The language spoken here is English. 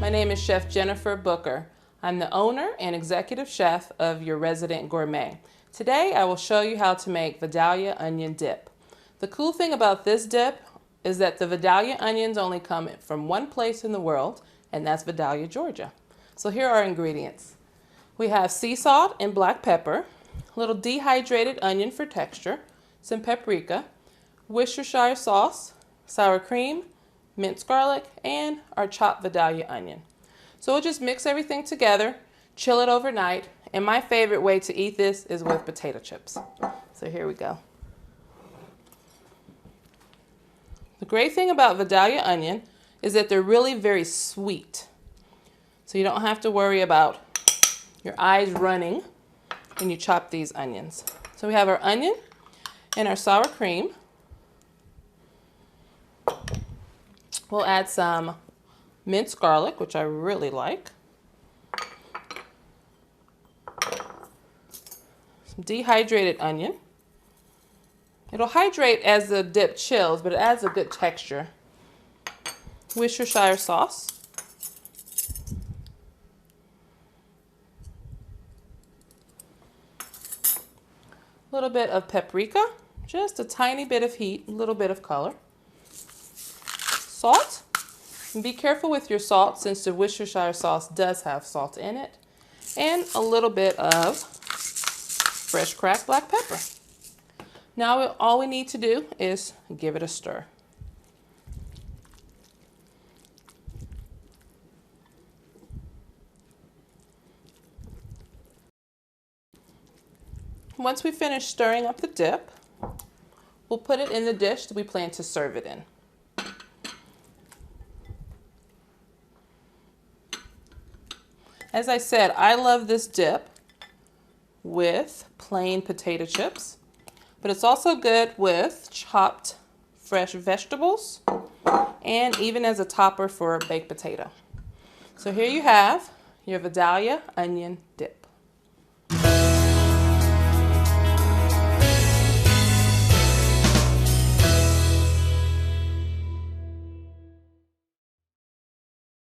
My name is Chef Jennifer Booker. I'm the owner and executive chef of Your Resident Gourmet. Today I will show you how to make Vidalia Onion Dip. The cool thing about this dip is that the Vidalia onions only come from one place in the world, and that's Vidalia, Georgia. So here are our ingredients. We have sea salt and black pepper, a little dehydrated onion for texture, some paprika, Worcestershire sauce, sour cream, minced garlic, and our chopped Vidalia onion. So we'll just mix everything together, chill it overnight, and my favorite way to eat this is with potato chips. So here we go. The great thing about Vidalia onion is that they're really very sweet. So you don't have to worry about your eyes running when you chop these onions. So we have our onion and our sour cream. We'll add some minced garlic, which I really like. Some dehydrated onion. It'll hydrate as the dip chills, but it adds a good texture. Worcestershire sauce. A little bit of paprika, just a tiny bit of heat, a little bit of color. Salt. And be careful with your salt since the Worcestershire sauce does have salt in it. And a little bit of fresh cracked black pepper. Now all we need to do is give it a stir. Once we finish stirring up the dip, we'll put it in the dish that we plan to serve it in. As I said, I love this dip with plain potato chips, but it's also good with chopped fresh vegetables and even as a topper for a baked potato. So here you have your Vidalia Onion Dip.